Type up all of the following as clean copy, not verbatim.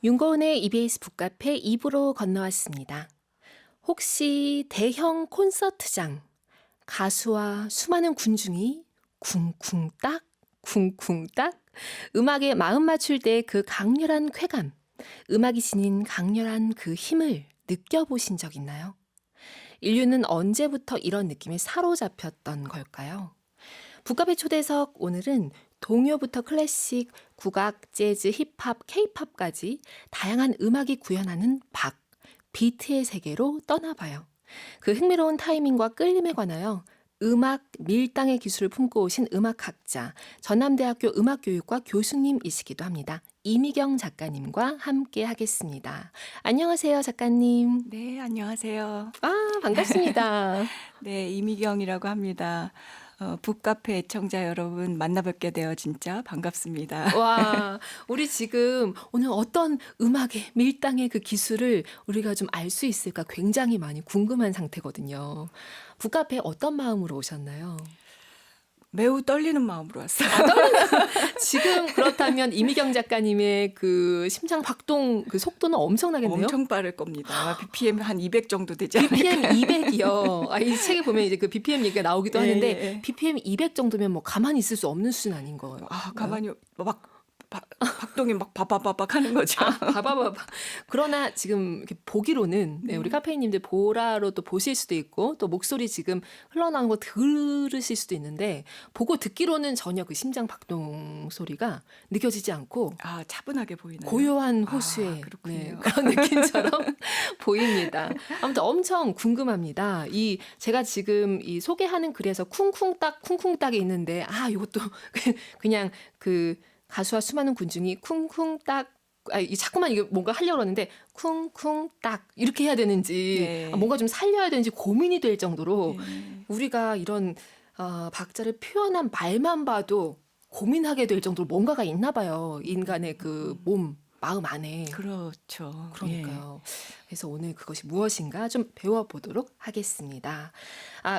윤고은의 EBS 북카페 2부로 건너왔습니다. 혹시 대형 콘서트장, 가수와 수많은 군중이 쿵쿵딱, 쿵쿵딱, 음악에 마음 맞출 때 그 강렬한 쾌감, 음악이 지닌 강렬한 그 힘을 느껴보신 적 있나요? 인류는 언제부터 이런 느낌에 사로잡혔던 걸까요? 북카페 초대석 오늘은 동요부터 클래식, 국악, 재즈, 힙합, 케이팝까지 다양한 음악이 구현하는 비트의 세계로 떠나봐요. 그 흥미로운 타이밍과 끌림에 관하여 음악 밀당의 기술을 품고 오신 음악학자, 전남대학교 음악교육과 교수님이시기도 합니다. 이미경 작가님과 함께 하겠습니다. 안녕하세요, 작가님. 네, 안녕하세요. 반갑습니다. 네, 이미경이라고 합니다. 북카페 애청자 여러분 만나뵙게 되어 진짜 반갑습니다. 와, 우리 지금 오늘 어떤 음악의 밀당의 그 기술을 우리가 좀 알 수 있을까 굉장히 많이 궁금한 상태거든요. 북카페에 어떤 마음으로 오셨나요? 매우 떨리는 마음으로 왔어요. 지금 그렇다면 이미경 작가님의 그 심장 박동 그 속도는 엄청나겠네요? 엄청 빠를 겁니다. BPM 한 200 정도 되지 않을까? BPM 200이요. 이 책에 보면 이제 그 BPM 얘기가 나오기도 하는데 예. BPM 200 정도면 뭐 가만히 있을 수 없는 수준 아닌 거예요. 가만히 막 박동이 막 바바바박 하는 거죠. 봐봐봐. 그러나 지금 이렇게 보기로는 네. 우리 카페인님들 보라로 또 보실 수도 있고 또 목소리 지금 흘러나오는 거 들으실 수도 있는데 보고 듣기로는 전혀 그 심장 박동 소리가 느껴지지 않고 차분하게 보이나요? 고요한 호수의 그렇군요. 그런 느낌처럼 보입니다. 아무튼 엄청 궁금합니다. 제가 지금 이 소개하는 글에서 쿵쿵딱이 있는데 이것도 그냥 그 가수와 수많은 군중이 쿵쿵딱 자꾸만 이게 뭔가 하려고 하는데 쿵쿵딱 이렇게 해야 되는지 네. 뭔가 좀 살려야 되는지 고민이 될 정도로 네. 우리가 이런 박자를 표현한 말만 봐도 고민하게 될 정도로 뭔가가 있나 봐요. 인간의 그 몸, 마음 안에. 그렇죠. 그러니까요. 그래서 오늘 그것이 무엇인가 좀 배워보도록 하겠습니다.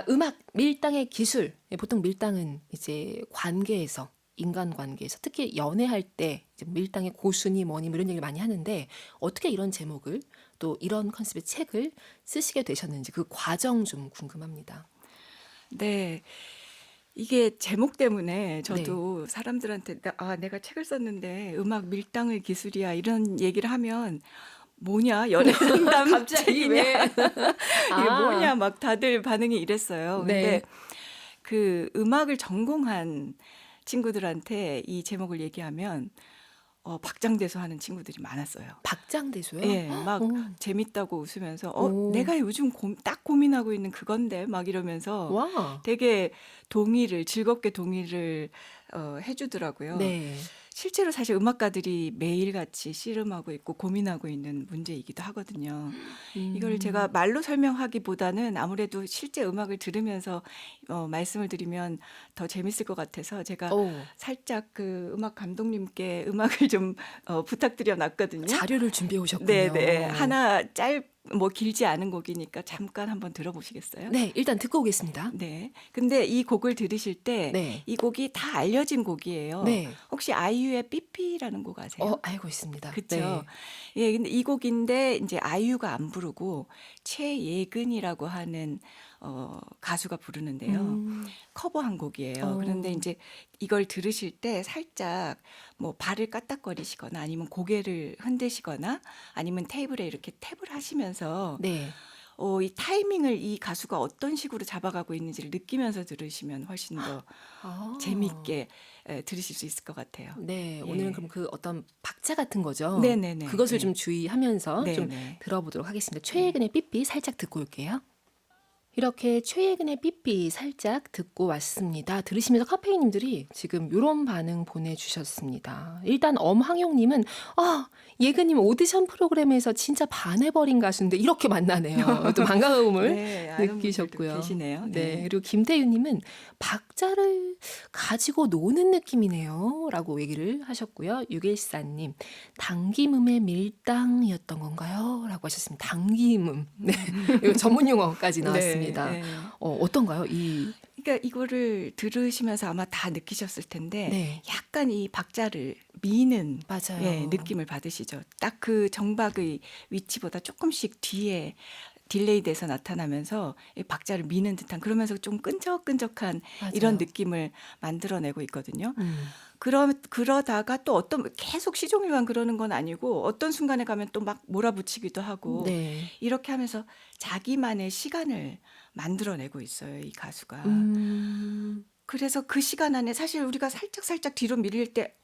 음악 밀당의 기술. 보통 밀당은 이제 관계에서 인간관계에서 특히 연애할 때 이제 밀당의 고수니 뭐니 뭐 이런 얘기를 많이 하는데 어떻게 이런 제목을 또 이런 컨셉의 책을 쓰시게 되셨는지 그 과정 좀 궁금합니다. 네. 이게 제목 때문에 저도 사람들한테 내가 책을 썼는데 음악 밀당의 기술이야 이런 얘기를 하면 뭐냐 연애 상담 갑자기 책이냐 왜? 이게 뭐냐 막 다들 반응이 이랬어요. 네. 근데 그 음악을 전공한 친구들한테 이 제목을 얘기하면 박장대소 하는 친구들이 많았어요. 박장대소요? 예, 막 오. 재밌다고 웃으면서 오. 내가 요즘 딱 고민하고 있는 그건데 막 이러면서 와. 되게 즐겁게 동의를 해주더라고요. 네. 실제로 사실 음악가들이 매일같이 씨름하고 있고 고민하고 있는 문제이기도 하거든요. 이걸 제가 말로 설명하기보다는 아무래도 실제 음악을 들으면서 말씀을 드리면 더 재밌을 것 같아서 제가 오. 살짝 그 음악 감독님께 음악을 좀 부탁드려 놨거든요. 자료를 준비해 오셨군요. 네네. 하나 길지 않은 곡이니까 잠깐 한번 들어보시겠어요? 네, 일단 듣고 오겠습니다. 네. 근데 이 곡을 들으실 때 네. 이 곡이 다 알려진 곡이에요. 네. 혹시 아이유의 삐삐라는 곡 아세요? 알고 있습니다. 그쵸. 네. 예, 근데 이 곡인데 이제 아이유가 안 부르고 최예근이라고 하는 가수가 부르는데요. 커버한 곡이에요. 그런데 이제 이걸 들으실 때 살짝 뭐 발을 까딱거리시거나 아니면 고개를 흔드시거나 아니면 테이블에 이렇게 탭을 하시면서 네. 이 타이밍을 이 가수가 어떤 식으로 잡아가고 있는지를 느끼면서 들으시면 훨씬 더 재미있게 들으실 수 있을 것 같아요. 네, 예. 오늘은 그럼 그 어떤 박자 같은 거죠. 네네네. 그것을 예. 좀 주의하면서 좀 네네. 들어보도록 하겠습니다. 최예근의 삐삐 살짝 듣고 올게요. 이렇게 최예근의 삐삐 살짝 듣고 왔습니다. 들으시면서 카페인님들이 지금 이런 반응 보내주셨습니다. 일단 엄황용님은 예근님 오디션 프로그램에서 진짜 반해버린 가수인데 이렇게 만나네요. 또 반가움을 네, 아는 분들도 느끼셨고요. 계시네요. 네, 그리고 김태윤님은 박자를 가지고 노는 느낌이네요. 라고 얘기를 하셨고요. 유길사님, 당김음의 밀당이었던 건가요? 라고 하셨습니다. 당김음. 네, 이거 전문 용어까지 나왔습니다. 알겠습니다. 네. 어떤가요? 이 그러니까 이거를 들으시면서 아마 다 느끼셨을 텐데 네. 약간 이 박자를 미는 맞아요. 느낌을 받으시죠. 딱 그 정박의 위치보다 조금씩 뒤에 딜레이 돼서 나타나면서 이 박자를 미는 듯한 그러면서 좀 끈적끈적한 이런 맞아요. 느낌을 만들어내고 있거든요. 음. 그러다가 또 어떤 계속 시종일관 그러는 건 아니고 어떤 순간에 가면 또 막 몰아붙이기도 하고 네. 이렇게 하면서 자기만의 시간을 만들어내고 있어요, 이 가수가. 음. 그래서 그 시간 안에 사실 우리가 살짝살짝 뒤로 밀릴 때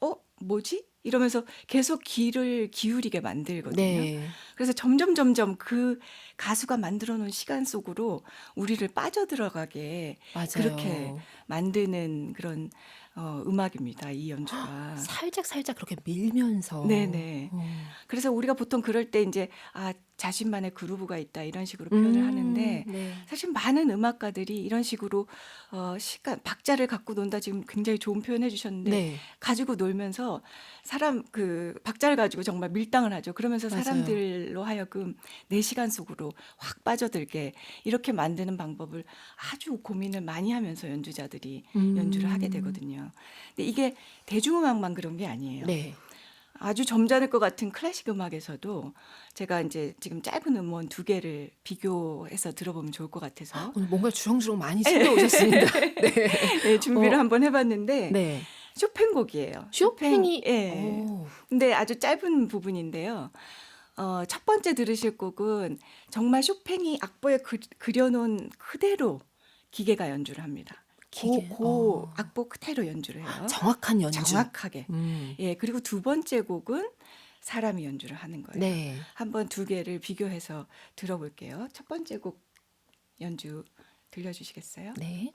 뭐지? 이러면서 계속 귀를 기울이게 만들거든요. 네. 그래서 점점 그 가수가 만들어 놓은 시간 속으로 우리를 빠져들어가게 그렇게 맞아요. 만드는 그런 음악입니다, 이 연주가. 살짝 그렇게 밀면서. 네네. 그래서 우리가 보통 그럴 때 이제 자신만의 그루브가 있다 이런 식으로 표현을 하는데 네. 사실 많은 음악가들이 이런 식으로 박자를 갖고 논다 지금 굉장히 좋은 표현 해주셨는데 네. 가지고 놀면서 사람 그 박자를 가지고 정말 밀당을 하죠. 그러면서 맞아요. 사람들로 하여금 내 시간 속으로 확 빠져들게 이렇게 만드는 방법을 아주 고민을 많이 하면서 연주자들이 연주를 하게 되거든요. 근데 이게 대중음악만 그런 게 아니에요. 네. 아주 점잖을 것 같은 클래식 음악에서도 제가 이제 지금 짧은 음원 2개를 비교해서 들어보면 좋을 것 같아서 오늘 뭔가 주렁주렁 많이 챙겨 오셨습니다. 네. 네, 준비를 어 한번 해봤는데 네. 쇼팽 곡이에요. 쇼팽이 예. 근데 아주 짧은 부분인데요. 첫 번째 들으실 곡은 정말 쇼팽이 악보에 그려놓은 그대로 기계가 연주를 합니다. 기계. 그 악보 그대로 연주를 해요. 정확한 연주. 정확하게. 음. 예, 그리고 두 번째 곡은 사람이 연주를 하는 거예요. 네. 한번 2개를 비교해서 들어볼게요. 첫 번째 곡 연주 들려주시겠어요? 네.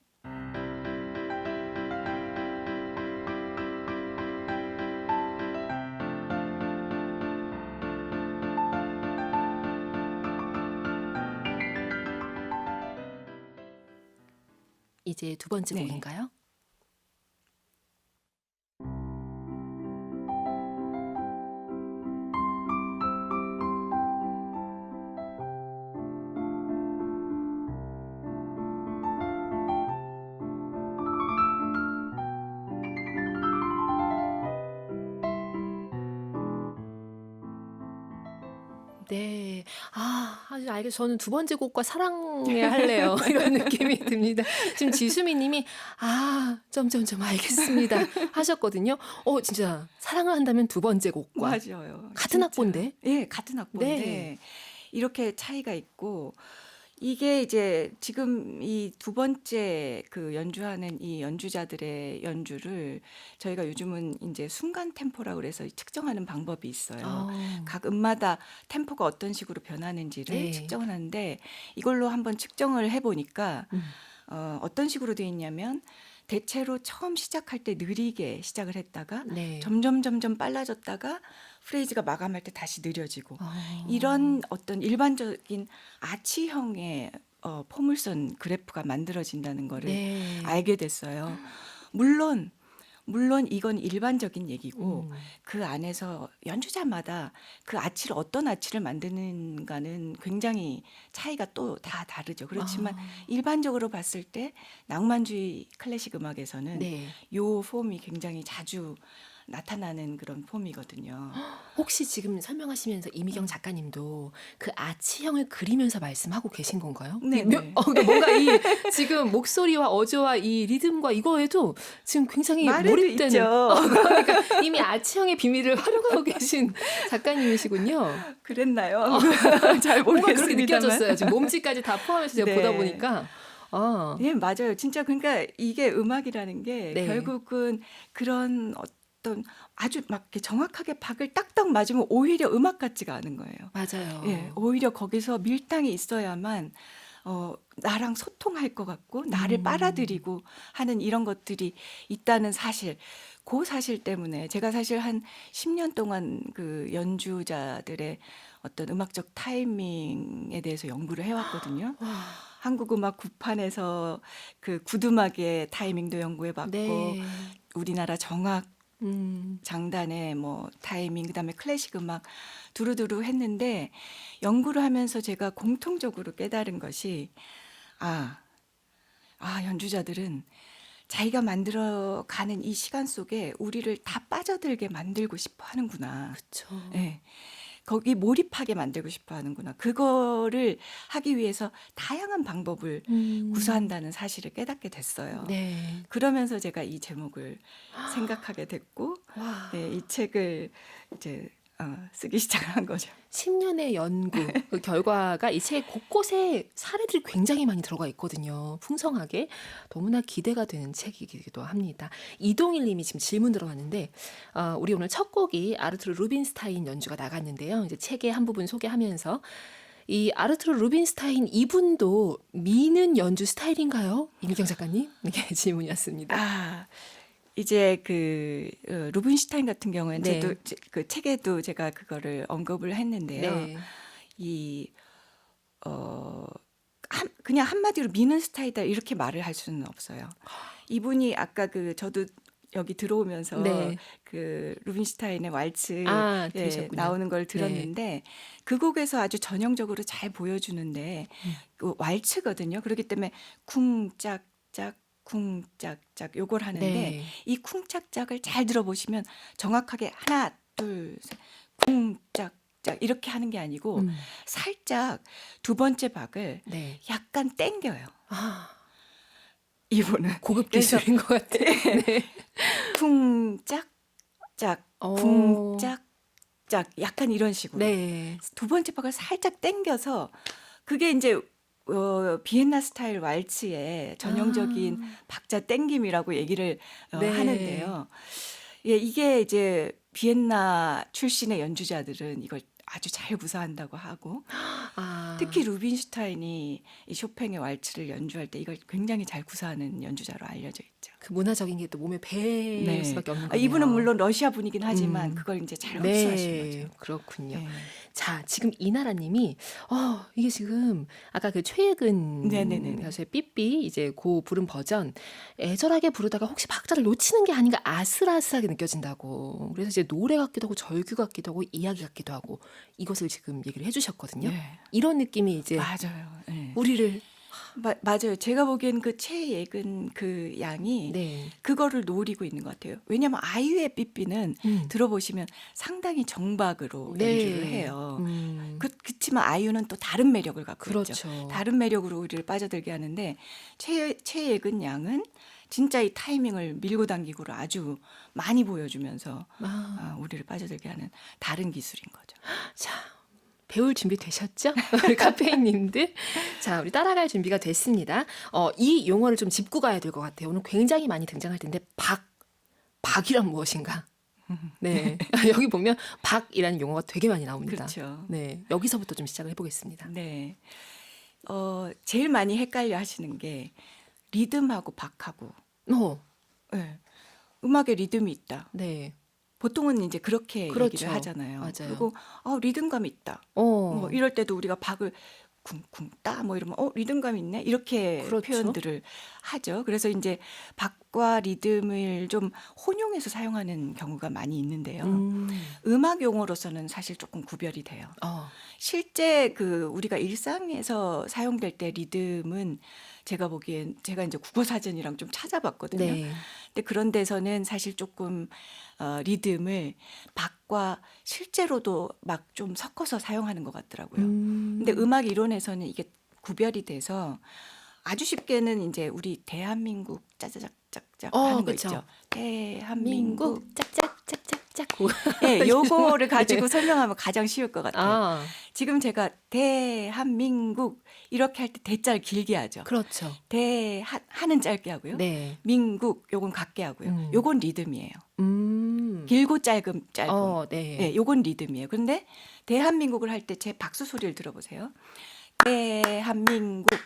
이제 두 번째 네. 곡인가요? 네. 아주 저는 두 번째 곡과 사랑해 할래요. 이런 느낌이 듭니다. 지금 지수미 님이 점점점 알겠습니다 하셨거든요. 진짜 사랑을 한다면 두 번째 곡과 맞아요. 같은 진짜. 악보인데? 예, 같은 악보인데 네. 이렇게 차이가 있고 이게 이제 지금 이 두 번째 그 연주하는 이 연주자들의 연주를 저희가 요즘은 이제 순간 템포라고 그래서 측정하는 방법이 있어요. 각 음마다 템포가 어떤 식으로 변하는지를 네. 측정을 하는데 이걸로 한번 측정을 해보니까 음. 어떤 식으로 돼 있냐면 대체로 처음 시작할 때 느리게 시작을 했다가 네. 점점 빨라졌다가 프레이즈가 마감할 때 다시 느려지고 아. 이런 어떤 일반적인 아치형의 포물선 그래프가 만들어진다는 거를 네. 알게 됐어요. 물론 이건 일반적인 얘기고 그 안에서 연주자마다 그 어떤 아치를 만드는가는 굉장히 차이가 또 다 다르죠. 그렇지만 일반적으로 봤을 때 낭만주의 클래식 음악에서는 네. 요 폼이 굉장히 자주 나타나는 그런 폼이거든요. 혹시 지금 설명하시면서 이미경 작가님도 그 아치형을 그리면서 말씀하고 계신 건가요? 네네. 그러니까 뭔가 이 지금 목소리와 어조와 이 리듬과 이거에도 지금 굉장히 말에도 몰입되는 있죠. 그러니까 이미 아치형의 비밀을 활용하고 계신 작가님이시군요. 그랬나요? 잘 뭔가 그렇게 모르겠습니다만. 느껴졌어요. 지금 몸짓까지 다 포함해서 제가 네. 보다 보니까 예, 맞아요. 진짜 그러니까 이게 음악이라는 게 네. 결국은 그런 어떤 아주 막 이렇게 정확하게 박을 딱딱 맞으면 오히려 음악 같지가 않은 거예요. 맞아요. 예, 오히려 거기서 밀당이 있어야만 나랑 소통할 것 같고 나를 빨아들이고 하는 이런 것들이 있다는 사실, 그 사실 때문에 제가 사실 한 10년 동안 그 연주자들의 어떤 음악적 타이밍에 대해서 연구를 해왔거든요. 한국 음악 구판에서 그 구두막의 타이밍도 연구해봤고 네. 우리나라 정악 음. 장단의 뭐 타이밍 그다음에 클래식 음악 두루두루 했는데 연구를 하면서 제가 공통적으로 깨달은 것이 연주자들은 자기가 만들어가는 이 시간 속에 우리를 다 빠져들게 만들고 싶어 하는구나. 그쵸. 예. 거기 몰입하게 만들고 싶어 하는구나. 그거를 하기 위해서 다양한 방법을 구사한다는 사실을 깨닫게 됐어요. 네. 그러면서 제가 이 제목을 생각하게 됐고, 와. 이 책을 이제 쓰기 시작한 거죠. 10년의 연구 그 결과가 이 책 곳곳에 사례들이 굉장히 많이 들어가 있거든요. 풍성하게 너무나 기대가 되는 책이기도 합니다. 이동일 님이 지금 질문 들어왔는데 우리 오늘 첫 곡이 아르투르 루빈스타인 연주가 나갔는데요. 이제 책의 한 부분 소개하면서 이 아르투르 루빈스타인 이분도 미는 연주 스타일인가요? 이미경 작가님? 이게 질문이었습니다. 이제 루빈슈타인 같은 경우에는 네. 저도 그 책에도 제가 그거를 언급을 했는데요. 네. 그냥 한마디로 미는 스타일이다 이렇게 말을 할 수는 없어요. 이분이 아까 저도 여기 들어오면서 네. 그 루빈슈타인의 왈츠 들으셨군요. 나오는 걸 들었는데 그 곡에서 아주 전형적으로 잘 보여주는데 그 왈츠거든요. 그렇기 때문에 쿵짝짝 쿵짝짝 요걸 하는데 네. 이 쿵짝짝을 잘 들어보시면 정확하게 하나 둘 셋 쿵짝짝 이렇게 하는 게 아니고 살짝 두 번째 박을 네. 약간 땡겨요. 이분은 고급 그래서 기술인 것 같아요. 네. 쿵짝짝 쿵짝짝 약간 이런 식으로 네. 두 번째 박을 살짝 땡겨서 그게 이제 비엔나 스타일 왈츠의 전형적인 박자 땡김이라고 얘기를 네. 하는데요. 예, 이게 이제 비엔나 출신의 연주자들은 이걸 아주 잘 구사한다고 하고 특히 루빈슈타인이 이 쇼팽의 왈츠를 연주할 때 이걸 굉장히 잘 구사하는 연주자로 알려져 있죠. 그 문화적인 게 또 몸에 배일 수밖에 없는 거네요. 이분은 물론 러시아 분이긴 하지만 그걸 이제 잘 흡수하신 거죠. 그렇군요. 네. 자, 지금 이나라님이 이게 지금 아까 그 최예근 네네네네. 가수의 삐삐 이제 고 부른 버전 애절하게 부르다가 혹시 박자를 놓치는 게 아닌가 아슬아슬하게 느껴진다고. 그래서 이제 노래 같기도 하고 절규 같기도 하고 이야기 같기도 하고 이것을 지금 얘기를 해주셨거든요. 네. 이런 느낌이 이제 맞아요. 네. 우리를 맞아요. 제가 보기엔 그 최예근 그 양이 네. 그거를 노리고 있는 것 같아요. 왜냐하면 아이유의 삐삐는 들어보시면 상당히 정박으로 연주를 해요. 그렇지만 아이유는 또 다른 매력을 갖고 그렇죠. 있죠. 다른 매력으로 우리를 빠져들게 하는데 최예근 양은 진짜 이 타이밍을 밀고 당기고를 아주 많이 보여주면서 우리를 빠져들게 하는 다른 기술인 거죠. 자, 배울 준비 되셨죠? 우리 카페인님들. 자, 우리 따라갈 준비가 됐습니다. 이 용어를 좀 짚고 가야 될 것 같아요. 오늘 굉장히 많이 등장할 텐데 박이란 무엇인가? 네. 여기 보면 박이라는 용어가 되게 많이 나옵니다. 그렇죠. 네. 여기서부터 좀 시작을 해보겠습니다. 네. 제일 많이 헷갈려 하시는 게 리듬하고 박하고. 네. 음악에 리듬이 있다. 네. 보통은 이제 그렇게 그렇죠. 얘기를 하잖아요. 맞아요. 그리고 리듬감이 있다. 뭐 이럴 때도 우리가 박을 쿵쿵 따 뭐 이러면 리듬감 있네 이렇게 그렇죠. 표현들을 하죠. 그래서 이제 박과 리듬을 좀 혼용해서 사용하는 경우가 많이 있는데요. 음악 용어로서는 사실 조금 구별이 돼요. 실제 우리가 일상에서 사용될 때 리듬은 제가 보기엔 제가 이제 국어 사전이랑 좀 찾아봤거든요. 네. 근데 그런 데서는 사실 조금 리듬을 박과 실제로도 막 좀 섞어서 사용하는 것 같더라고요. 근데 음악 이론에서는 이게 구별이 돼서 아주 쉽게는 이제 우리 대한민국 짜자작짝짝 하는 거 그쵸. 있죠. 대한민국 민국 짝짝짝짝짝. 네, 요거를 가지고 설명하면 가장 쉬울 것 같아요. 아, 지금 제가 대한민국 이렇게 할 때 대자를 길게 하죠. 그렇죠. 하는 짧게 하고요. 네. 민국 요건 같게 하고요. 요건 리듬이에요. 길고 짧고. 네. 네, 요건 리듬이에요. 그런데 대한민국을 할 때 제 박수 소리를 들어보세요. 대한민국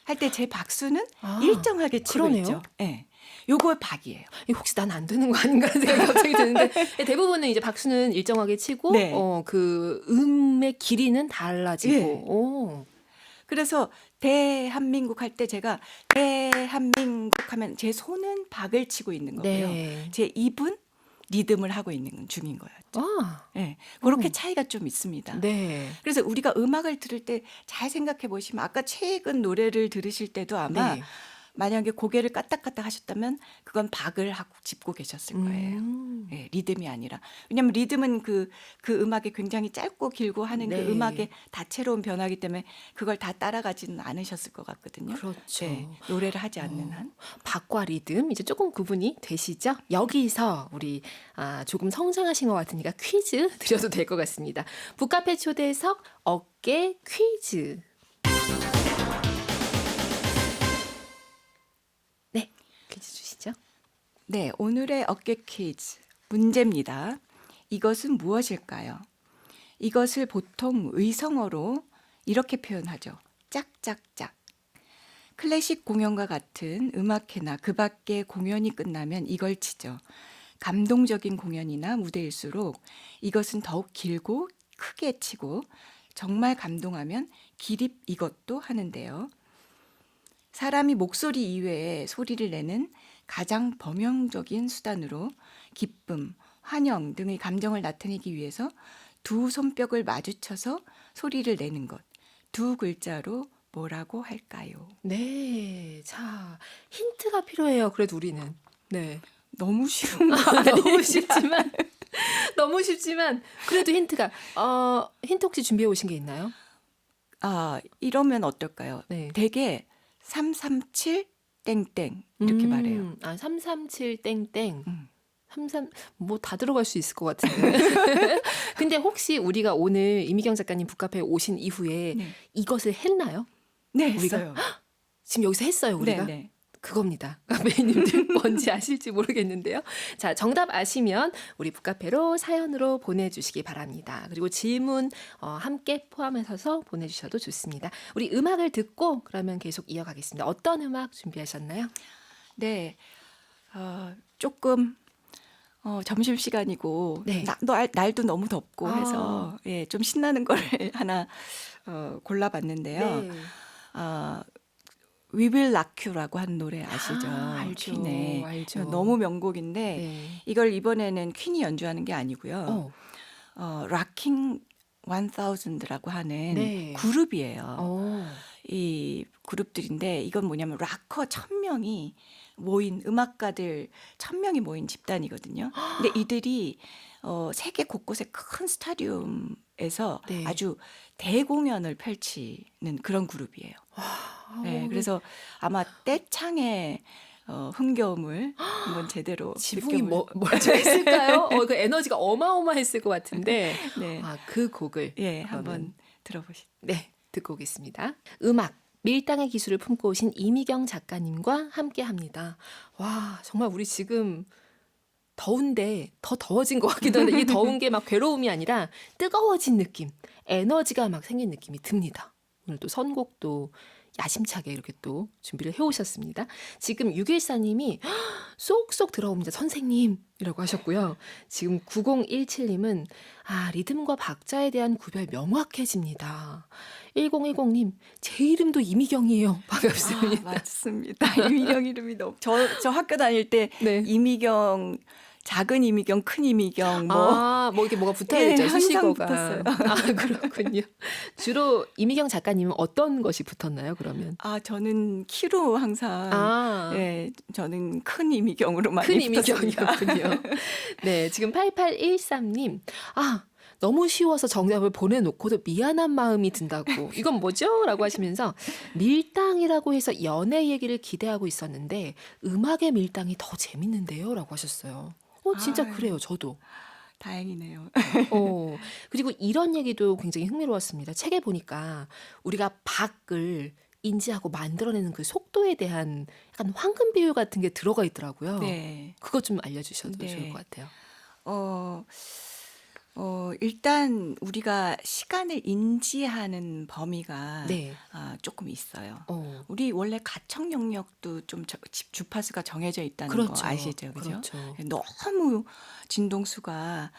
할 때 제 박수는 일정하게 치고 그러네요. 있죠. 네. 요거 박이에요. 혹시 난 안 되는 거 아닌가 생각이 갑자기 드는데 대부분은 이제 박수는 일정하게 치고 네. 그 음의 길이는 달라지고. 그래서 대한민국 할 때 제가 대한민국 하면 제 손은 박을 치고 있는 거고요. 네. 제 입은 리듬을 하고 있는 중인 거예요. 아, 예, 그렇게 음. 차이가 좀 있습니다. 네. 그래서 우리가 음악을 들을 때 잘 생각해 보시면 아까 최근 노래를 들으실 때도 아마 네. 만약에 고개를 까딱까딱 하셨다면 그건 박을 하고 짚고 계셨을 거예요. 음. 예, 리듬이 아니라. 왜냐하면 리듬은 그 음악이 굉장히 짧고 길고 하는 그 음악의 네. 다채로운 변화이기 때문에 그걸 다 따라가지는 않으셨을 것 같거든요. 그렇죠. 예, 노래를 하지 않는 어, 한. 박과 리듬 이제 조금 구분이 되시죠? 여기서 우리 조금 성장하신 것 같으니까 퀴즈 드려도 될 것 같습니다. 북카페 초대석 어깨 퀴즈. 네, 퀴즈 주시죠. 네, 오늘의 어깨 퀴즈 문제입니다. 이것은 무엇일까요? 이것을 보통 의성어로 이렇게 표현하죠. 짝짝짝. 클래식 공연과 같은 음악회나 그 밖의 공연이 끝나면 이걸 치죠. 감동적인 공연이나 무대일수록 이것은 더욱 길고 크게 치고 정말 감동하면 기립 이것도 하는데요. 사람이 목소리 이외에 소리를 내는 가장 범용적인 수단으로 기쁨, 환영 등의 감정을 나타내기 위해서 두 손뼉을 마주쳐서 소리를 내는 것. 두 글자로 뭐라고 할까요? 네, 자 힌트가 필요해요. 그래도 우리는 네. 너무 쉬운 거 아니에요? 너무 쉽지만 너무 쉽지만 그래도 힌트 혹시 준비해 오신 게 있나요? 아, 이러면 어떨까요? 네. 대개 337 땡땡 이렇게 말해요. 337 땡땡. 음. 33 뭐 다 들어갈 수 있을 것 같은데. 근데 혹시 우리가 오늘 이미경 작가님 북카페에 오신 이후에 네. 이것을 했나요? 네, 우리가? 했어요. 지금 여기서 했어요, 네, 우리가? 네. 그겁니다. 카페님들 뭔지 아실지 모르겠는데요. 자, 정답 아시면 우리 북카페로 사연으로 보내주시기 바랍니다. 그리고 질문 함께 포함해서 보내주셔도 좋습니다. 우리 음악을 듣고 그러면 계속 이어가겠습니다. 어떤 음악 준비하셨나요? 네. 조금 점심시간이고 네. 날도 너무 덥고 아. 해서 예, 좀 신나는 거를 하나 골라봤는데요. 네. We Will Rock You라고 한 노래 아시죠? 알죠. 퀸의. 알죠. 너무 명곡인데 네. 이걸 이번에는 퀸이 연주하는 게 아니고요. Rocking 1000라고 하는 네. 그룹이에요. 어. 이 그룹들인데 이건 뭐냐면 락커 1000명이 모인 음악가들 1000명이 모인 집단이거든요. 근데 이들이 세계 곳곳의 큰 스타디움에서 네. 아주 대공연을 펼치는 그런 그룹이에요. 네, 그래서 아마 떼창의 흥겨움을 한번 제대로 지붕이 느껴볼 멀쩡했을까요? 그 에너지가 어마어마했을 것 같은데. 네, 그 곡을 예, 그러면 한번 들어보시죠. 네, 듣고 오겠습니다. 음악 밀당의 기술을 품고 오신 이미경 작가님과 함께합니다. 와, 정말 우리 지금 더운데 더 더워진 것 같기도 한데 이 더운 게 막 괴로움이 아니라 뜨거워진 느낌, 에너지가 막 생긴 느낌이 듭니다. 오늘 또 선곡도 야심차게 이렇게 또 준비를 해오셨습니다. 지금 614님이 쏙쏙 들어옵니다. 선생님이라고 하셨고요. 지금 9017님은 리듬과 박자에 대한 구별 명확해집니다. 1010님 제 이름도 이미경이에요. 반갑습니다. 맞습니다. 이미경 이름이 너무 저 학교 다닐 때 네. 이미경 작은 이미경, 큰 이미경 뭐 뭐 이렇게 뭐가 붙어 예, 있죠. 항상 수식어가. 붙었어요. 그렇군요. 주로 이미경 작가님은 어떤 것이 붙었나요, 그러면? 저는 키로 항상 예, 저는 큰 이미경으로 많이 큰 붙었습니다. 이미경이었군요. 네, 지금 8813님. 너무 쉬워서 정답을 보내놓고도 미안한 마음이 든다고. 이건 뭐죠? 라고 하시면서 밀당이라고 해서 연애 얘기를 기대하고 있었는데 음악의 밀당이 더 재밌는데요? 라고 하셨어요. 진짜 아유. 그래요. 저도. 다행이네요. 그리고 이런 얘기도 굉장히 흥미로웠습니다. 책에 보니까 우리가 박을 인지하고 만들어내는 그 속도에 대한 약간 황금 비율 같은 게 들어가 있더라고요. 네. 그것 좀 알려주셔도 네. 좋을 것 같아요. 일단 우리가 시간을 인지하는 범위가 네. 조금 있어요. 우리 우리 원래 가청 영역도 좀 주파수가 정해져 있다는 그렇죠. 거 아시죠? 그죠? 그렇죠. 너무 진동수가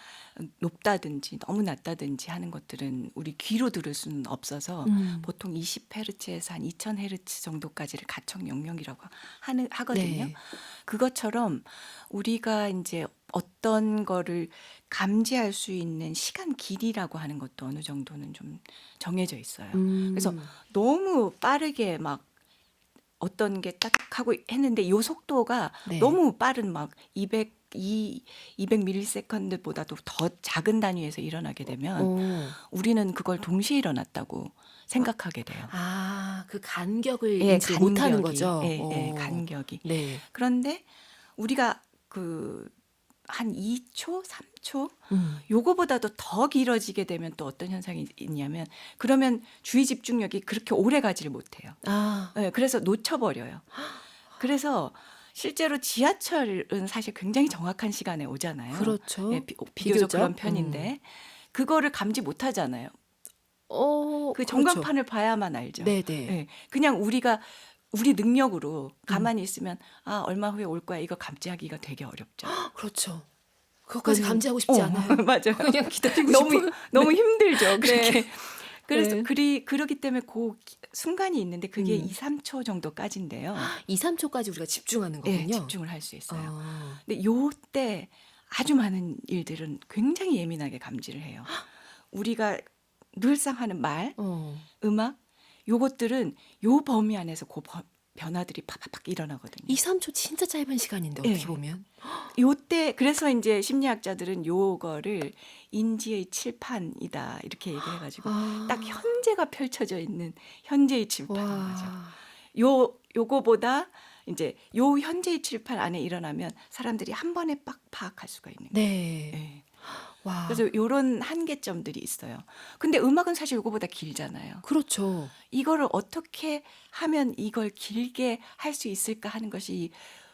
높다든지 너무 낮다든지 하는 것들은 우리 귀로 들을 수는 없어서 보통 20Hz에서 한 2000Hz 정도까지를 가청 영역이라고 하거든요. 네. 그것처럼 우리가 이제 어떤 거를 감지할 수 있는 시간 길이라고 하는 것도 어느 정도는 좀 정해져 있어요. 그래서 너무 빠르게 막 어떤 게 딱 하고 했는데 요 속도가 네. 너무 빠른 막 200ms보다도 더 작은 단위에서 일어나게 되면 어. 우리는 그걸 동시에 일어났다고 생각하게 돼요. 아, 그 간격을 예, 인지를 못하는 간격이. 거죠. 예, 간격이. 네. 그런데 우리가 그 한 2초, 3초 음. 요거보다도 더 길어지게 되면 또 어떤 현상이 있냐면 그러면 주의 집중력이 그렇게 오래 가지를 못해요. 아, 예, 그래서 놓쳐버려요. 그래서 실제로 지하철은 사실 굉장히 정확한 시간에 오잖아요. 그렇죠. 예, 비교적 그런 비교적. 편인데 그거를 감지 못하잖아요. 그 그렇죠. 전광판을 봐야만 알죠. 네네. 예, 그냥 우리가 우리 능력으로 가만히 있으면 아 얼마 후에 올 거야 이거 감지하기가 되게 어렵죠. 그렇죠. 그것까지 감지하고 싶지 않아요. 맞아요. 그냥 기다리고 너무 싶어요. 너무 힘들죠. 그렇게. 네. 그래서 네. 그러기 때문에 그 순간이 있는데 그게 2, 음. 3초 정도까지인데요. 2, 3초까지 우리가 집중하는 예, 거군요. 집중을 할 수 있어요. 아. 근데 요때 아주 많은 일들은 굉장히 예민하게 감지를 해요. 우리가 늘상 하는 말, 어. 음악 요것들은 요 범위 안에서 변화들이 팍팍팍 일어나거든요. 2, 3초 진짜 짧은 시간인데 예. 어떻게 보면. 요때 그래서 이제 심리학자들은 요거를 인지의 칠판이다 이렇게 얘기를 해가지고 아. 딱 현재가 펼쳐져 있는 현재의 칠판인 거죠. 와. 요거보다 이제 요 현재의 칠판 안에 일어나면 사람들이 한 번에 빡 파악할 수가 있는 거예요. 네. 예. 와. 그래서 요런 한계점들이 있어요. 근데 음악은 사실 요거보다 길잖아요. 그렇죠. 이거를 어떻게 하면 이걸 길게 할 수 있을까 하는 것이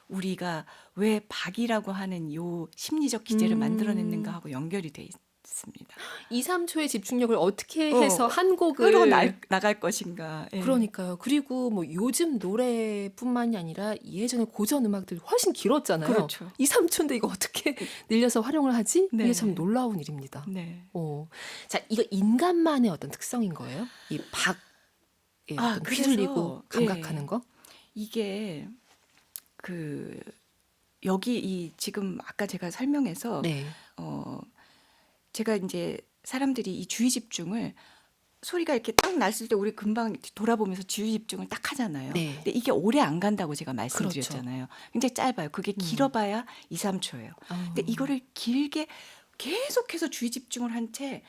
우리가 왜 박이라고 하는 요 심리적 기제를 만들어냈는가 하고 연결이 돼 있습니다. 2, 3초의 집중력을 어떻게 어, 해서 한 곡을 나갈 것인가. 예. 그러니까요. 그리고 뭐 요즘 노래뿐만이 아니라 예전에 고전 음악들 훨씬 길었잖아요. 그렇죠. 2, 3초인데 이거 어떻게 늘려서 활용을 하지? 네. 이게 참 놀라운 일입니다. 네. 자, 이거 인간만의 어떤 특성인 거예요? 이 박의 어떤 그래서, 휘둘리고 감각하는 예, 거? 이게 그 여기 이 지금 아까 제가 설명해서 네. 제가 이제 사람들이 이 주의 집중을 소리가 이렇게 딱 났을 때 우리 금방 돌아보면서 주의 집중을 딱 하잖아요. 네. 근데 이게 오래 안 간다고 제가 말씀드렸잖아요. 굉장히 짧아요. 그게 길어봐야 2, 3초예요. 근데 이거를 길게 계속해서 주의 집중을 한 채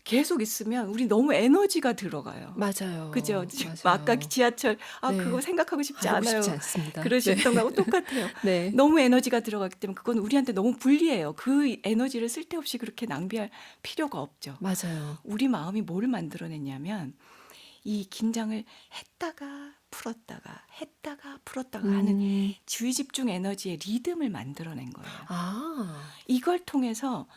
계속 있으면 우리 너무 에너지가 들어가요. 맞아요. 그죠? 맞아요. 아까 지하철 네. 그거 생각하고 싶지 하고 않아요. 싶지 않습니다. 그러셨던 거하고 똑같아요. 네. 너무 에너지가 들어가기 때문에 그건 우리한테 너무 불리해요. 그 에너지를 쓸데없이 그렇게 낭비할 필요가 없죠. 맞아요. 우리 마음이 뭐를 만들어냈냐면 이 긴장을 했다가 풀었다가 하는 주의 집중 에너지의 리듬을 만들어낸 거예요. 아. 이걸 통해서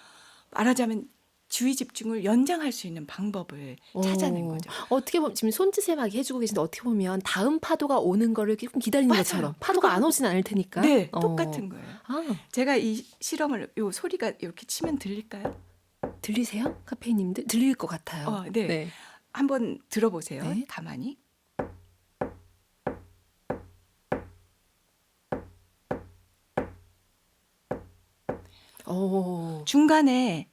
말하자면 주의 집중을 연장할 수 있는 방법을 찾아낸 거죠. 어떻게 보면 지금 손짓에막 해주고 계신데 어떻게 보면 다음 파도가 오는 거를 조금 기다리는 맞아요. 것처럼 파도가 안 오진 않을 테니까. 네, 똑같은 거예요. 아, 제가 이 실험을 요 소리가 이렇게 치면 들릴까요? 들리세요? 카페인님들? 들릴 것 같아요. 네. 한번 들어보세요. 네. 가만히. 중간에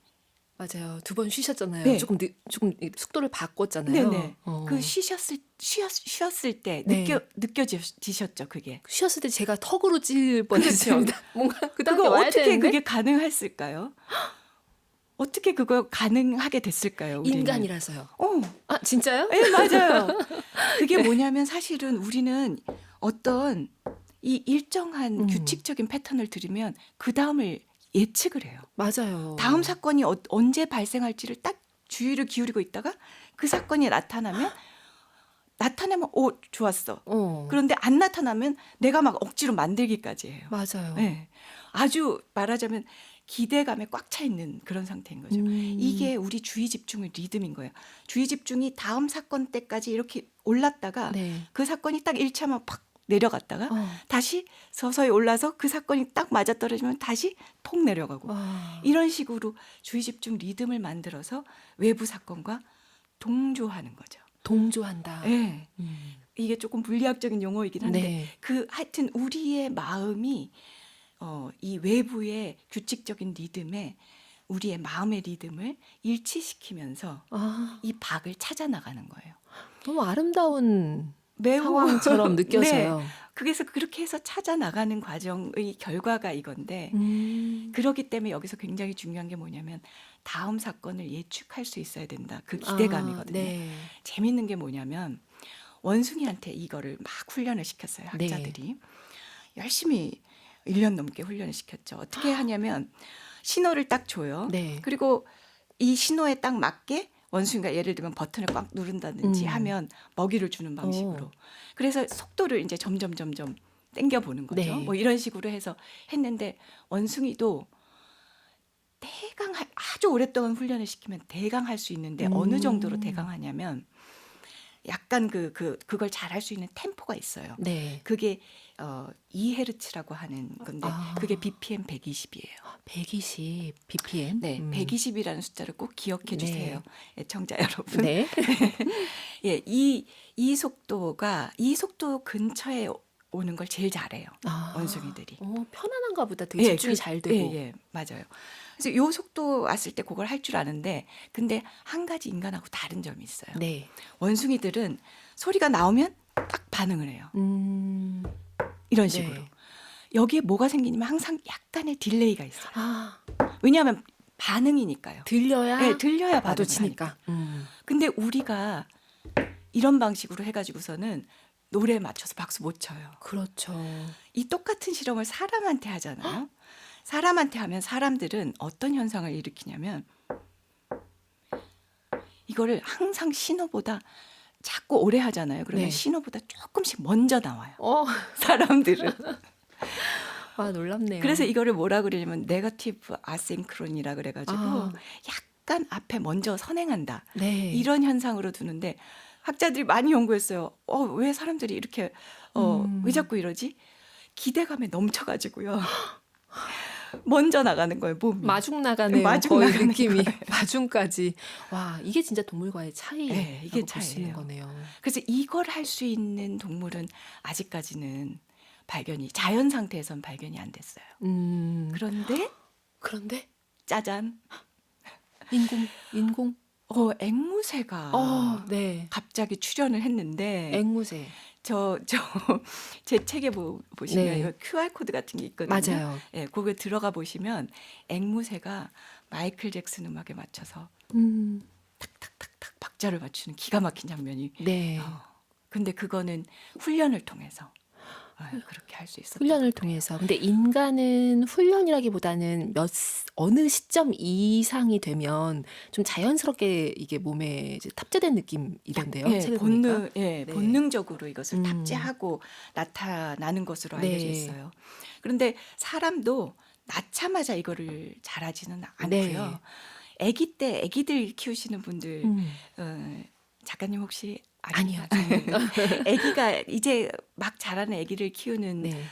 맞아요. 2번 쉬셨잖아요. 네. 조금 속도를 바꿨잖아요. 네네. 그 쉬었을 때 네. 느껴지셨죠, 그게. 쉬었을 때 제가 턱으로 찔 뻔했습니다. 뭔가 그 다음에 그거 와야 어떻게 되는데 그게 가능했을까요? 어떻게 그거 가능하게 됐을까요? 우리는? 인간이라서요. 어, 아, 진짜요? 네, 맞아요. 그게 뭐냐면 사실은 우리는 어떤 이 일정한 규칙적인 패턴을 들으면 그 다음을 예측을 해요. 맞아요. 다음 사건이 언제 발생할지를 딱 주의를 기울이고 있다가 그 사건이 나타나면 좋았어. 그런데 안 나타나면 내가 막 억지로 만들기까지 해요. 맞아요. 네. 아주 말하자면 기대감에 꽉 차 있는 그런 상태인 거죠. 이게 우리 주의 집중의 리듬인 거예요. 주의 집중이 다음 사건 때까지 이렇게 올랐다가 네. 그 사건이 딱 1차만 팍 내려갔다가 다시 서서히 올라서 그 사건이 딱 맞아떨어지면 다시 톡 내려가고 이런 식으로 주의 집중 리듬을 만들어서 외부 사건과 동조하는 거죠. 동조한다. 네. 이게 조금 물리학적인 용어이긴 한데 네. 하여튼 우리의 마음이 이 외부의 규칙적인 리듬에 우리의 마음의 리듬을 일치시키면서 아, 이 박을 찾아 나가는 거예요. 너무 아름다운 매우 상황처럼 네. 느껴져요. 그래서 그렇게 해서 찾아 나가는 과정의 결과가 이건데 그렇기 때문에 여기서 굉장히 중요한 게 뭐냐면 다음 사건을 예측할 수 있어야 된다. 그 기대감이거든요. 네. 재밌는 게 뭐냐면 원숭이한테 이거를 막 훈련을 시켰어요. 네. 학자들이. 열심히 1년 넘게 훈련을 시켰죠. 어떻게 하냐면 신호를 딱 줘요. 네. 그리고 이 신호에 딱 맞게 원숭이가 예를 들면 버튼을 꽉 누른다든지 하면 먹이를 주는 방식으로. 그래서 속도를 이제 점점 땡겨 보는 거죠. 네. 뭐 이런 식으로 해서 했는데 원숭이도 대강 아주 오랫동안 훈련을 시키면 대강 할 수 있는데 어느 정도로 대강 하냐면 약간 그걸 잘 할 수 있는 템포가 있어요. 네. 그게 2헤르츠라고 하는 건데 아. 그게 BPM 120이에요. 120 BPM. 네, 120이라는 숫자를 꼭 기억해 네. 주세요. 애청자 여러분. 네. 예, 이 속도 근처에 오는 걸 제일 잘해요. 아. 원숭이들이. 편안한가 보다. 되게 집중이 잘 되고. 예, 맞아요. 그래서 요 속도 왔을 때 그걸 할 줄 아는데 근데 한 가지 인간하고 다른 점이 있어요. 네. 원숭이들은 소리가 나오면 딱 반응을 해요. 이런 식으로. 네. 여기에 뭐가 생기냐면 항상 약간의 딜레이가 있어요. 아, 왜냐하면 반응이니까요. 들려야 네, 들려야 나도 반응을 하니까. 치니까. 근데 우리가 이런 방식으로 해가지고서는 노래에 맞춰서 박수 못 쳐요. 그렇죠. 이 똑같은 실험을 사람한테 하잖아요. 사람한테 하면 사람들은 어떤 현상을 일으키냐면 이거를 항상 신호보다 자꾸 오래 하잖아요. 그러면 네. 신호보다 조금씩 먼저 나와요. 어, 사람들은. 와, 놀랍네요. 그래서 이거를 뭐라 그러냐면 네거티브 아싱크론이라 그래가지고 아. 약간 앞에 먼저 선행한다. 네. 이런 현상으로 두는데 학자들이 많이 연구했어요. 왜 사람들이 이렇게 왜 자꾸 이러지? 기대감에 넘쳐가지고요. 먼저 나가는 거예요, 몸이. 마중 나가네요. 마중 거의 나가는 느낌이 거예요. 마중까지. 와, 이게 진짜 동물과의 차이라고 네, 이게 볼 수 있는 차이예요. 거네요. 그래서 이걸 할 수 있는 동물은 아직까지는 자연 상태에선 발견이 안 됐어요. 그런데 그런데 짜잔, 인공. 앵무새가 네. 갑자기 출연을 했는데 앵무새. 제 책에 보시면 네. 이거 QR 코드 같은 게 있거든요. 맞아요. 예, 거기에 들어가 보시면 앵무새가 마이클 잭슨 음악에 맞춰서 탁탁탁탁 박자를 맞추는 기가 막힌 장면이. 네. 근데 그거는 훈련을 통해서 그렇게 할 수 있었죠. 훈련을 통해서. 근데 인간은 훈련이라기보다는 어느 시점 이상이 되면 좀 자연스럽게 이게 몸에 이제 탑재된 느낌이던데요. 예, 책을 보니까. 네. 본능적으로 이것을 탑재하고 나타나는 것으로 알려져 네. 있어요. 그런데 사람도 낳자마자 이거를 잘하지는 네. 않고요. 아기들 키우시는 분들, 작가님 혹시 아니요. 아기가 이제 막 자라는 아기를 네.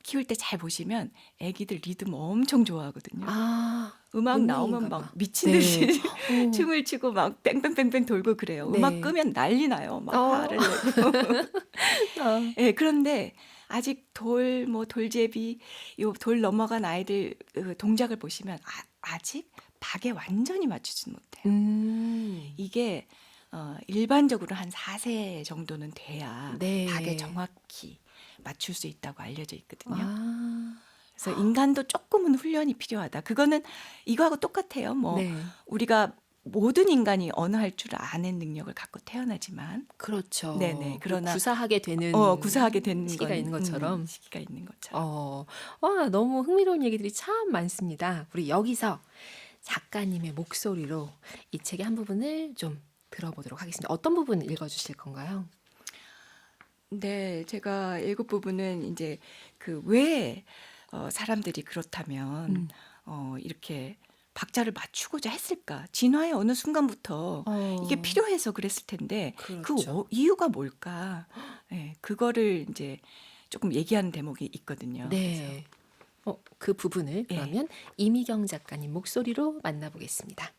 키울 때 잘 보시면 아기들 리듬 엄청 좋아하거든요. 아, 음악 나오면 본능인가 막 봐. 미친 네. 듯이 어. 춤을 추고 막 뺑뺑뺑뺑 돌고 그래요. 네. 음악 끄면 난리 나요. 막 화를 내고. 예, 그런데 아직 돌제비, 요 돌 넘어간 아이들 동작을 보시면 아직 박에 완전히 맞추지는 못해요. 이게 일반적으로 한 4세 정도는 돼야 네. 박에 정확히 맞출 수 있다고 알려져 있거든요. 아, 그래서 인간도 조금은 훈련이 필요하다. 그거는 이거하고 똑같아요. 뭐 네. 우리가 모든 인간이 언어할 줄 아는 능력을 갖고 태어나지만 그렇죠. 네네. 그러나 구사하게 되는 구사하게 되는 시기가 건, 있는 것처럼. 시기가 있는 것처럼. 와, 너무 흥미로운 얘기들이 참 많습니다. 우리 여기서 작가님의 목소리로 이 책의 한 부분을 좀 들어보도록 하겠습니다. 어떤 부분 읽어주실 건가요? 네, 제가 읽을 부분은 이제 왜 사람들이 그렇다면 이렇게 박자를 맞추고자 했을까? 진화의 어느 순간부터 이게 필요해서 그랬을 텐데 그렇죠. 이유가 뭘까? 네, 그거를 이제 조금 얘기하는 대목이 있거든요. 네. 그 부분을 그러면 이미경 작가님 목소리로 만나보겠습니다.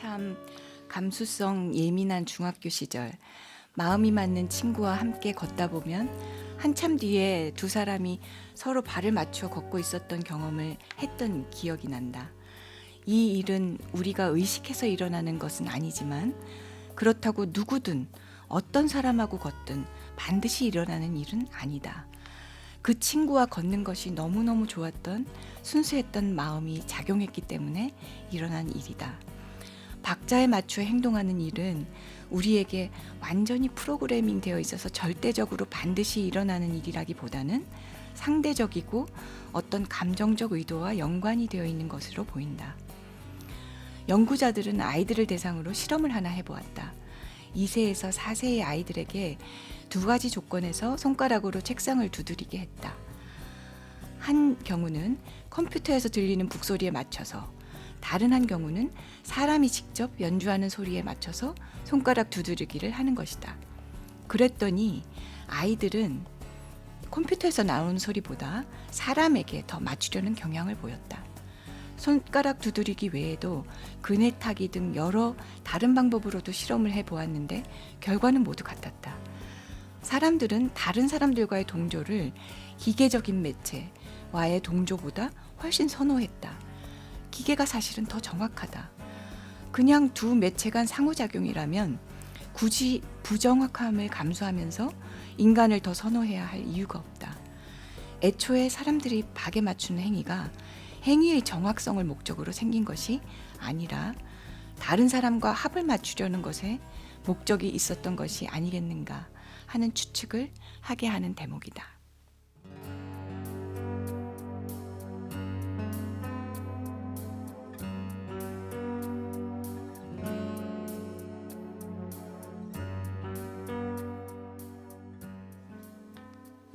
참 감수성 예민한 중학교 시절 마음이 맞는 친구와 함께 걷다 보면 한참 뒤에 두 사람이 서로 발을 맞춰 걷고 있었던 경험을 했던 기억이 난다. 이 일은 우리가 의식해서 일어나는 것은 아니지만 그렇다고 누구든 어떤 사람하고 걷든 반드시 일어나는 일은 아니다. 그 친구와 걷는 것이 너무너무 좋았던 순수했던 마음이 작용했기 때문에 일어난 일이다. 박자에 맞춰 행동하는 일은 우리에게 완전히 프로그래밍 되어 있어서 절대적으로 반드시 일어나는 일이라기보다는 상대적이고 어떤 감정적 의도와 연관이 되어 있는 것으로 보인다. 연구자들은 아이들을 대상으로 실험을 하나 해보았다. 2세에서 4세의 아이들에게 두 가지 조건에서 손가락으로 책상을 두드리게 했다. 한 경우는 컴퓨터에서 들리는 북소리에 맞춰서, 다른 한 경우는 사람이 직접 연주하는 소리에 맞춰서 손가락 두드리기를 하는 것이다. 그랬더니 아이들은 컴퓨터에서 나오는 소리보다 사람에게 더 맞추려는 경향을 보였다. 손가락 두드리기 외에도 그네 타기 등 여러 다른 방법으로도 실험을 해보았는데 결과는 모두 같았다. 사람들은 다른 사람들과의 동조를 기계적인 매체와의 동조보다 훨씬 선호했다. 기계가 사실은 더 정확하다. 그냥 두 매체 간 상호작용이라면 굳이 부정확함을 감수하면서 인간을 더 선호해야 할 이유가 없다. 애초에 사람들이 박에 맞추는 행위가 행위의 정확성을 목적으로 생긴 것이 아니라 다른 사람과 합을 맞추려는 것에 목적이 있었던 것이 아니겠는가 하는 추측을 하게 하는 대목이다.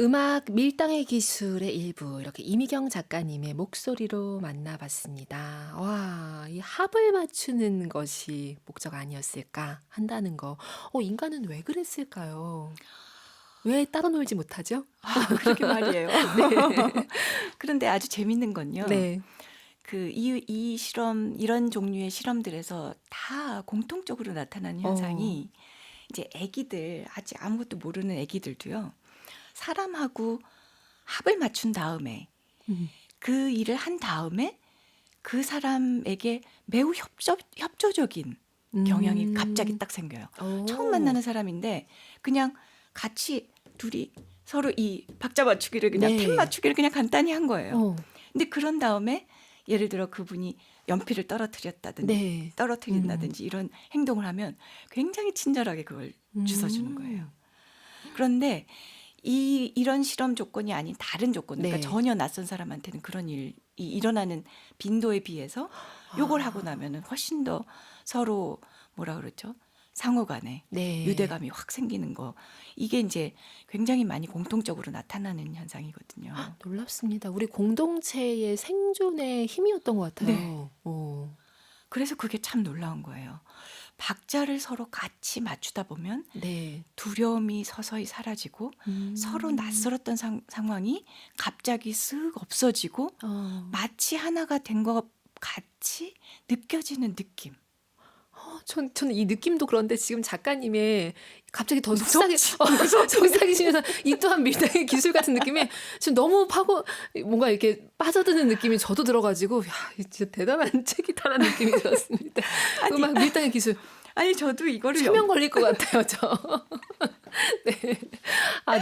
음악 밀당의 기술의 일부 이렇게 이미경 작가님의 목소리로 만나봤습니다. 와, 이 합을 맞추는 것이 목적 아니었을까 한다는 거. 인간은 왜 그랬을까요? 왜 따로 놀지 못하죠? 그렇게 말이에요. 네. 그런데 아주 재밌는 건요. 네. 이 실험, 이런 종류의 실험들에서 다 공통적으로 나타나는 현상이 이제 아기들, 아직 아무것도 모르는 아기들도요. 사람하고 합을 맞춘 다음에 음. 그 일을 한 다음에 그 사람에게 매우 협조적인 경향이 갑자기 딱 생겨요. 처음 만나는 사람인데 그냥 같이 둘이 서로 이 박자 맞추기를 그냥 네. 템 맞추기를 그냥 간단히 한 거예요. 어, 근데 그런 다음에 예를 들어 그분이 연필을 네. 떨어뜨린다든지 이런 행동을 하면 굉장히 친절하게 그걸 주워주는 거예요. 그런데 이런 실험 조건이 아닌 다른 조건, 그러니까 네. 전혀 낯선 사람한테는 그런 일이 일어나는 빈도에 비해서 요걸 하고 나면은 훨씬 더 서로 뭐라 그러죠? 상호 간에 네. 유대감이 확 생기는 거. 이게 이제 굉장히 많이 공통적으로 나타나는 현상이거든요. 놀랍습니다. 우리 공동체의 생존의 힘이었던 것 같아요. 네. 어. 그래서 그게 참 놀라운 거예요. 박자를 서로 같이 맞추다 보면 네. 두려움이 서서히 사라지고 서로 낯설었던 상황이 갑자기 쓱 없어지고 마치 하나가 된 것 같이 느껴지는 느낌. 저는 이 느낌도 그런데 지금 작가님의 갑자기 더 무섭지. 속삭이시면서 이 또한 밀당의 기술 같은 느낌에 지금 너무 뭔가 이렇게 빠져드는 느낌이 저도 들어가지고 야, 이거 진짜 대단한 책이다라는 느낌이 들었습니다. 아니, 음악 밀당의 기술 아니 저도 이거를 수명 걸릴 것 같아요, 저. 네.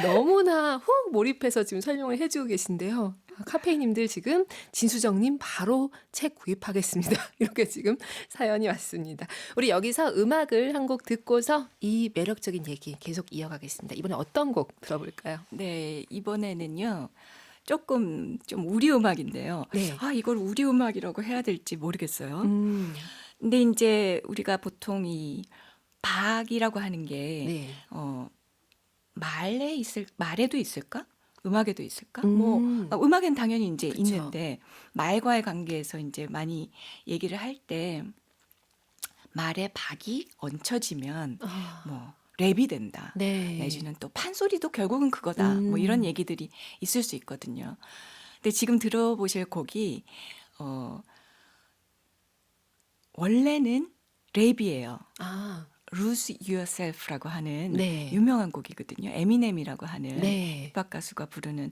너무나 훅 몰입해서 지금 설명을 해주고 계신데요. 카페이님들 지금 진수정님 바로 책 구입하겠습니다. 이렇게 지금 사연이 왔습니다. 우리 여기서 음악을 한 곡 듣고서 이 매력적인 얘기 계속 이어가겠습니다. 이번에 어떤 곡 들어볼까요? 네, 이번에는요. 조금 좀 우리 음악인데요. 네. 이걸 우리 음악이라고 해야 될지 모르겠어요. 음, 근데 이제 우리가 보통 이 박이라고 하는 게 네. 말에도 있을까? 음악에도 있을까? 음, 음악엔 당연히 이제 그쵸. 있는데 말과의 관계에서 이제 많이 얘기를 할 때 말에 박이 얹혀지면 뭐 랩이 된다. 네. 내지는 또 판소리도 결국은 그거다. 뭐 이런 얘기들이 있을 수 있거든요. 근데 지금 들어보실 곡이 원래는 랩이에요. 아, Lose Yourself라고 하는 네. 유명한 곡이거든요. 에미넴이라고 하는 네. 힙합 가수가 부르는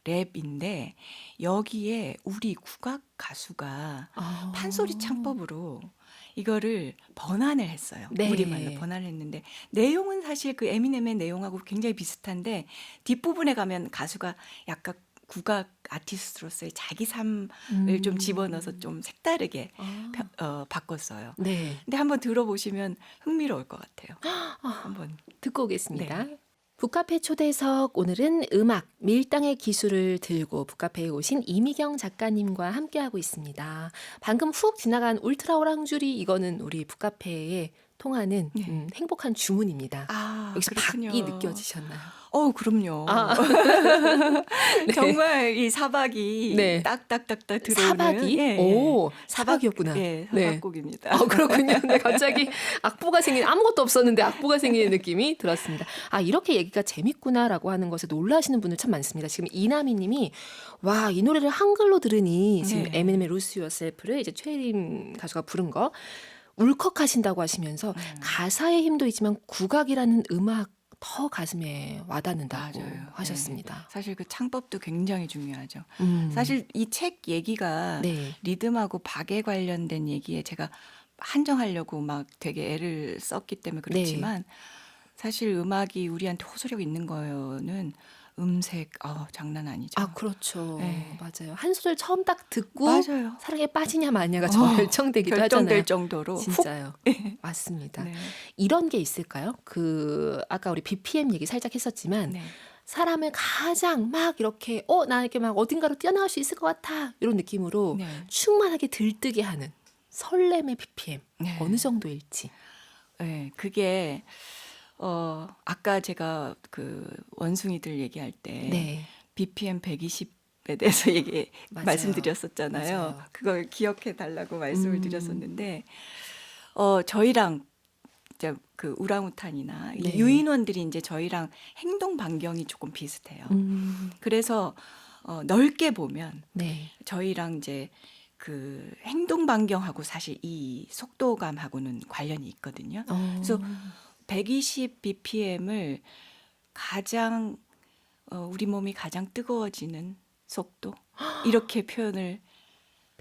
랩인데 여기에 우리 국악 가수가 아. 판소리 창법으로 이거를 번안을 했어요. 우리말로 네. 번안을 했는데 내용은 사실 그 에미넴의 내용하고 굉장히 비슷한데 뒷부분에 가면 가수가 약간 국악 아티스트로서의 자기 삶을 좀 집어넣어서 좀 색다르게 아. 바꿨어요. 네. 근데 한번 들어보시면 흥미로울 것 같아요. 한번 듣고 오겠습니다. 네. 북카페 초대석 오늘은 음악 밀당의 기술을 들고 북카페에 오신 이미경 작가님과 함께하고 있습니다. 방금 훅 지나간 울트라 오랑주리 이거는 우리 북카페에 통하는 네. 행복한 주문입니다. 아, 여기서 그렇군요. 박이 느껴지셨나요? 그럼요. 아, 네. 정말 이 사박이 네. 딱딱딱딱 들어오는 사박이? 예, 예. 오, 사박 사박이었구나. 예, 네. 사박곡입니다. 그렇군요. 네, 갑자기 악보가 생긴, 아무것도 없었는데 악보가 생기는 느낌이 들었습니다. 아, 이렇게 얘기가 재밌구나라고 하는 것에 놀라시는 분들 참 많습니다. 지금 이나미 님이, 와, 이 노래를 한글로 들으니, 지금 네. 에미넴의 Lose Yourself를 이제 최혜림 가수가 부른 거, 울컥하신다고 하시면서 가사의 힘도 있지만 국악이라는 음악 더 가슴에 와닿는다고 맞아요. 하셨습니다. 네. 사실 그 창법도 굉장히 중요하죠. 음, 사실 이 책 얘기가 네. 리듬하고 박에 관련된 얘기에 제가 한정하려고 막 되게 애를 썼기 때문에 그렇지만 사실 음악이 우리한테 호소력 있는 거는 음색 장난 아니죠. 아, 그렇죠. 네. 맞아요. 한 소절 처음 딱 듣고 맞아요. 사랑에 빠지냐 마냐가 저 결정되기도 하잖아요. 결정될 정도로 진짜요. 훅. 맞습니다. 네. 이런 게 있을까요? 아까 우리 BPM 얘기 살짝 했었지만 네. 사람을 가장 막 이렇게 나 이렇게 막 어딘가로 뛰어나갈 수 있을 것 같아 이런 느낌으로 네. 충만하게 들뜨게 하는 설렘의 BPM 네. 어느 정도일지. 네, 그게 아까 제가 그 원숭이들 얘기할 때 네. BPM 120에 대해서 맞아요. 말씀드렸었잖아요. 맞아요. 그걸 기억해 달라고 말씀을 음. 드렸었는데 저희랑 이제 그 우랑우탄이나 이 네. 유인원들이 이제 저희랑 행동 반경이 조금 비슷해요. 음. 그래서 넓게 보면 네. 저희랑 이제 그 행동 반경하고 사실 이 속도감하고는 관련이 있거든요. 그래서 120 BPM을 가장 우리 몸이 가장 뜨거워지는 속도 이렇게 표현을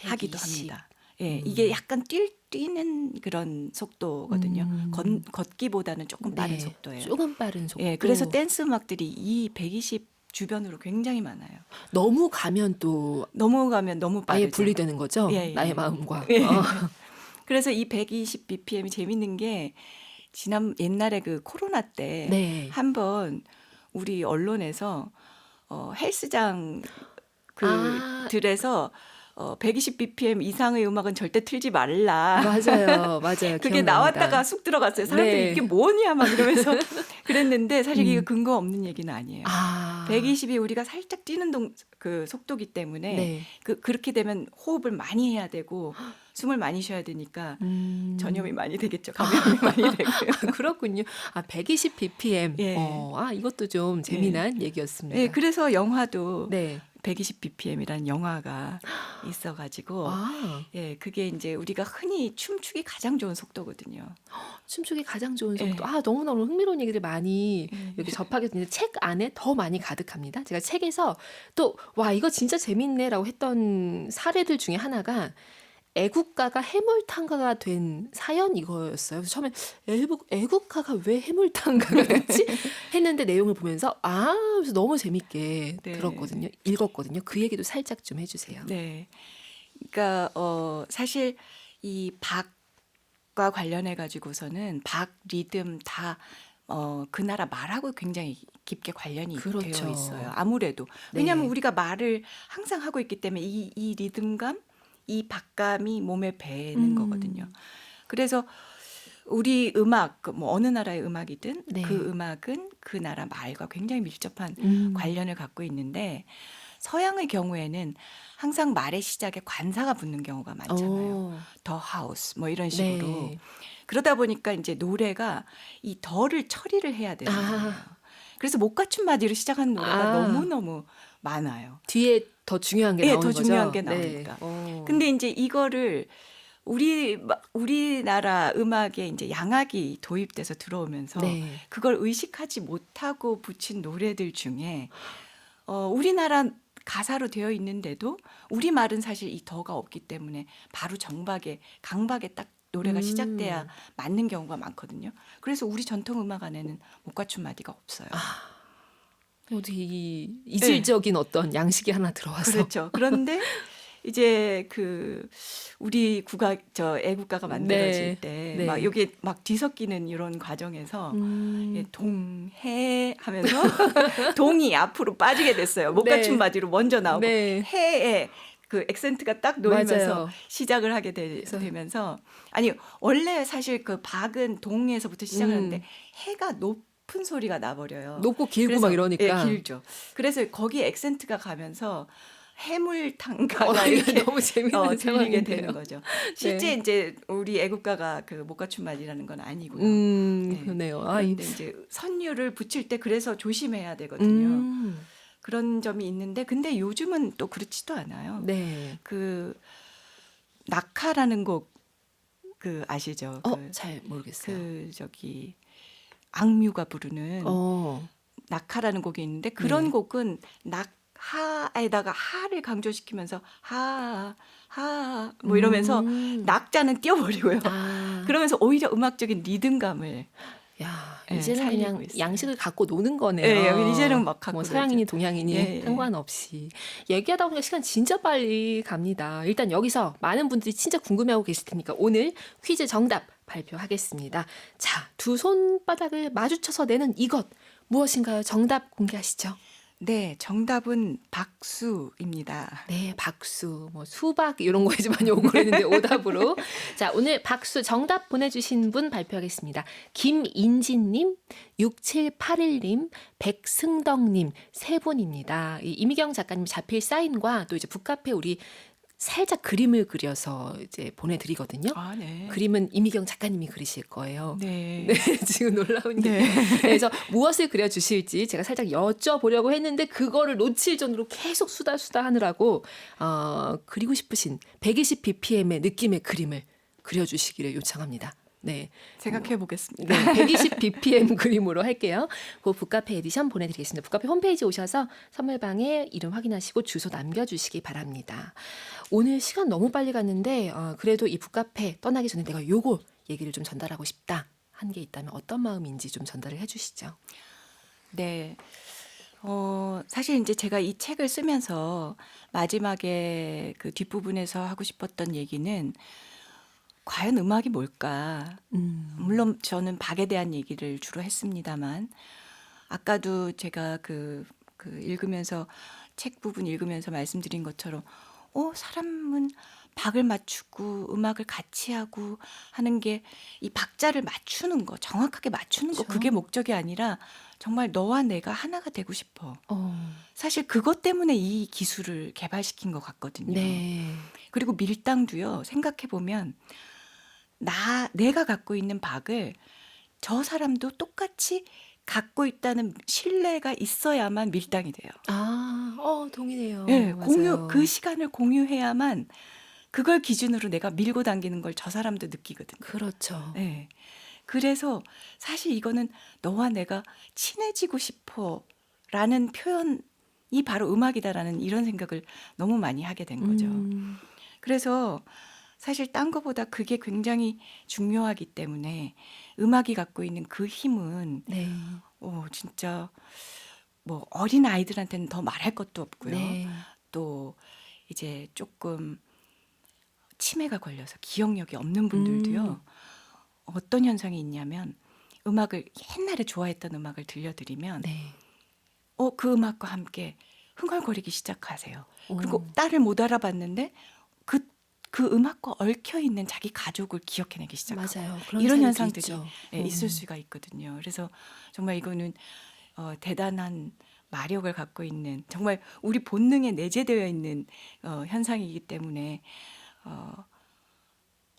하기도 120. 합니다. 예, 이게 약간 뛰는 그런 속도거든요. 걷기보다는 조금 빠른 네. 속도예요. 조금 빠른 속도. 예, 그래서 댄스 음악들이 이 120 주변으로 굉장히 많아요. 너무 가면 또 넘어가면 너무 아예 빠르죠. 분리되는 거죠? 예, 예. 나의 마음과. 예. 그래서 이 120 BPM이 재밌는 게 옛날에 그 코로나 때 네. 한번 우리 언론에서 헬스장 아. 들에서 120 BPM 이상의 음악은 절대 틀지 말라. 맞아요. 맞아요. 그게 기억납니다. 나왔다가 쑥 들어갔어요. 사람들이 네. 이게 뭐냐 막 이러면서 그랬는데 사실 이게 근거 없는 얘기는 아니에요. 아. 120이 우리가 살짝 뛰는 그 속도기 때문에 네. 그렇게 되면 호흡을 많이 해야 되고 숨을 많이 쉬어야 되니까 전염이 많이 되겠죠. 감염이 많이 되고요. 그렇군요. 120 BPM. 예. 이것도 좀 재미난 얘기였습니다. 예, 그래서 영화도 네. 120 BPM이라는 영화가 있어가지고 예, 그게 이제 우리가 흔히 춤추기 가장 좋은 속도거든요. 춤추기 가장 좋은 속도. 예. 너무너무 흥미로운 얘기들 많이 예. 이렇게 접하게 되는데 책 안에 더 많이 가득합니다. 제가 책에서 또 이거 진짜 재밌네라고 했던 사례들 중에 하나가 애국가가 해물탕가가 된 사연 이거였어요. 그래서 처음에 애국가가 왜 해물탕가가 됐지? 했는데 내용을 보면서 그래서 너무 재밌게 네. 들었거든요. 읽었거든요. 그 얘기도 살짝 좀 해주세요. 네. 그러니까 사실 이 박과 관련해 가지고서는 박 리듬 다 그 나라 말하고 굉장히 깊게 관련이 그렇죠. 되어 있어요. 아무래도 네. 왜냐하면 우리가 말을 항상 하고 있기 때문에 이 리듬감, 이 박감이 몸에 배는 거거든요. 그래서 우리 음악, 뭐 어느 나라의 음악이든 네. 그 음악은 그 나라 말과 굉장히 밀접한 관련을 갖고 있는데 서양의 경우에는 항상 말의 시작에 관사가 붙는 경우가 많잖아요. 더 하우스 뭐 이런 식으로. 네. 그러다 보니까 이제 노래가 이 더를 처리를 해야 되는 거예요. 그래서 못 갖춘 마디로 시작하는 노래가 너무너무 많아요. 뒤에 더 중요한 게 예, 나오는 더 거죠? 중요한 게 네. 나오니까. 근데 이제 이거를 우리나라 음악에 이제 양악이 도입돼서 들어오면서 네. 그걸 의식하지 못하고 붙인 노래들 중에 우리나라 가사로 되어 있는데도 우리말은 사실 이 더가 없기 때문에 바로 강박에 딱 노래가 시작돼야 맞는 경우가 많거든요. 그래서 우리 전통 음악 안에는 못 갖춘 마디가 없어요. 어디 이질적인 어떤 양식이 하나 들어와서. 그렇죠. 그런데 이제 우리 애국가가 만들어질 네. 때 네. 막 여기 막 뒤섞이는 이런 과정에서 예, 동해 하면서 동이 앞으로 빠지게 됐어요. 못 네. 갖춘 마디로 먼저 나오고 네. 해에 그 액센트가 딱 놓이면서 맞아요. 시작을 하게 되면서 아니 원래 사실 그 박은 동에서부터 시작을 하는데 해가 높은 소리가 나버려요. 높고 길고 그래서, 막 이러니까. 예, 길죠. 그래서 거기에 액센트가 가면서 해물탕가가 이거 이렇게 너무 재밌는 들리게 상황인데요. 되는 거죠. 실제 네. 이제 우리 애국가가 그 못 갖춘 말이라는 건 아니고요. 네. 그러네요. 그런데 이제 선율을 붙일 때 그래서 조심해야 되거든요. 그런 점이 있는데 근데 요즘은 또 그렇지도 않아요. 네. 낙하라는 곡 아시죠? 잘 모르겠어요. 악뮤가 부르는 어. 낙하라는 곡이 있는데 그런 네. 곡은 하에다가 하를 강조시키면서 뭐 이러면서 낙자는 띄워버리고요. 그러면서 오히려 음악적인 리듬감을 야, 예, 이제는 살리고 그냥 있어요. 양식을 갖고 노는 거네요. 예, 이제는 막 갖고 뭐 서양인이 놀죠. 동양인이 예, 예. 상관없이. 얘기하다 보니까 시간 진짜 빨리 갑니다. 일단 여기서 많은 분들이 진짜 궁금해하고 계실 테니까 오늘 퀴즈 정답 발표하겠습니다. 자, 두 손바닥을 마주쳐서 내는 이것 무엇인가요? 정답 공개하시죠. 네, 정답은 박수입니다. 네, 박수, 뭐 수박 이런 거에 많이 오고 했는데 오답으로. 자, 오늘 박수 정답 보내주신 분 발표하겠습니다. 김인진님, 6781님, 백승덕님 세 분입니다. 이 이미경 작가님 자필 사인과 또 이제 북카페 우리 살짝 그림을 그려서 이제 보내드리거든요. 아, 네. 그림은 이미경 작가님이 그리실 거예요. 네. 네, 지금 놀라운 게. 네. 그래서 무엇을 그려주실지 제가 살짝 여쭤보려고 했는데 그거를 놓칠 정도로 계속 수다 하느라고 그리고 싶으신 120bpm의 느낌의 그림을 그려주시기를 요청합니다. 네. 생각해 보겠습니다. 네, 120bpm 그림으로 할게요. 그 북카페 에디션 보내드리겠습니다. 북카페 홈페이지 오셔서 선물방에 이름 확인하시고 주소 남겨주시기 바랍니다. 오늘 시간 너무 빨리 갔는데 그래도 이 북카페 떠나기 전에 내가 요거 얘기를 좀 전달하고 싶다 한 게 있다면 어떤 마음인지 좀 전달을 해주시죠. 네. 사실 이제 제가 이 책을 쓰면서 마지막에 그 뒷부분에서 하고 싶었던 얘기는 과연 음악이 뭘까? 물론 저는 박에 대한 얘기를 주로 했습니다만 아까도 제가 읽으면서 책 부분 읽으면서 말씀드린 것처럼 사람은 박을 맞추고 음악을 같이 하고 하는 게 이 박자를 맞추는 거, 정확하게 맞추는 거 그렇죠. 그게 목적이 아니라 정말 너와 내가 하나가 되고 싶어. 어, 사실 그것 때문에 이 기술을 개발시킨 것 같거든요. 네. 그리고 밀당도요. 생각해 보면 내가 갖고 있는 박을 저 사람도 똑같이 갖고 있다는 신뢰가 있어야만 밀당이 돼요. 동의해요. 네, 맞아요. 그 시간을 공유해야만 그걸 기준으로 내가 밀고 당기는 걸 저 사람도 느끼거든요. 그렇죠. 네. 그래서 사실 이거는 너와 내가 친해지고 싶어라는 표현이 바로 음악이다라는 이런 생각을 너무 많이 하게 된 거죠. 그래서 사실 딴 거보다 그게 굉장히 중요하기 때문에 음악이 갖고 있는 그 힘은 네. 진짜 뭐 어린 아이들한테는 더 말할 것도 없고요. 네. 또 이제 조금 치매가 걸려서 기억력이 없는 분들도요. 어떤 현상이 있냐면 음악을 옛날에 좋아했던 음악을 들려드리면 네. 그 음악과 함께 흥얼거리기 시작하세요. 그리고 오. 딸을 못 알아봤는데 그 음악과 얽혀 있는 자기 가족을 기억해내기 시작하고 맞아요. 그런 이런 사례도 현상들이 있죠. 있을 수가 있거든요. 그래서 정말 이거는 대단한 마력을 갖고 있는 정말 우리 본능에 내재되어 있는 현상이기 때문에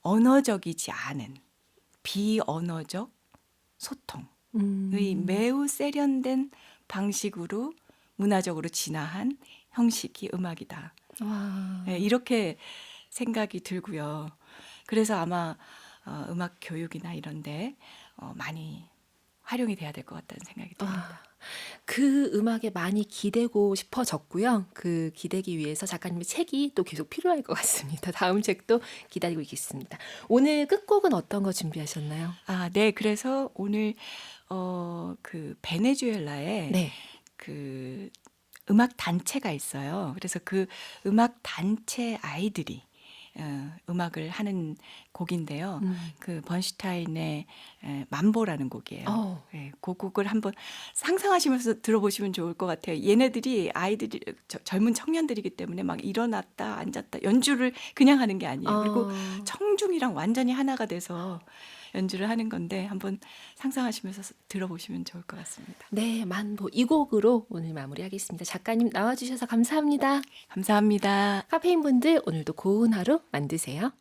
언어적이지 않은 비언어적 소통의 매우 세련된 방식으로 문화적으로 진화한 형식이 음악이다. 와. 네, 이렇게 생각이 들고요. 그래서 아마 음악 교육이나 이런데 많이 활용이 돼야 될 것 같다는 생각이 듭니다. 그 음악에 많이 기대고 싶어졌고요. 그 기대기 위해서 작가님의 책이 또 계속 필요할 것 같습니다. 다음 책도 기다리고 있겠습니다. 오늘 끝곡은 어떤 거 준비하셨나요? 네. 그래서 오늘 그 베네수엘라에 네. 그 음악 단체가 있어요. 그래서 그 음악 단체 아이들이 음악을 하는 곡인데요. 음. 그 번슈타인의 만보라는 곡이에요. 어. 예, 그 곡을 한번 상상하시면서 들어보시면 좋을 것 같아요. 얘네들이 아이들이 젊은 청년들이기 때문에 막 일어났다 앉았다 연주를 그냥 하는 게 아니에요. 그리고 청중이랑 완전히 하나가 돼서 연주를 하는 건데 한번 상상하시면서 들어보시면 좋을 것 같습니다. 네, 만보 이 곡으로 오늘 마무리하겠습니다. 작가님 나와주셔서 감사합니다. 감사합니다. 카페인 분들 오늘도 고운 하루 만드세요.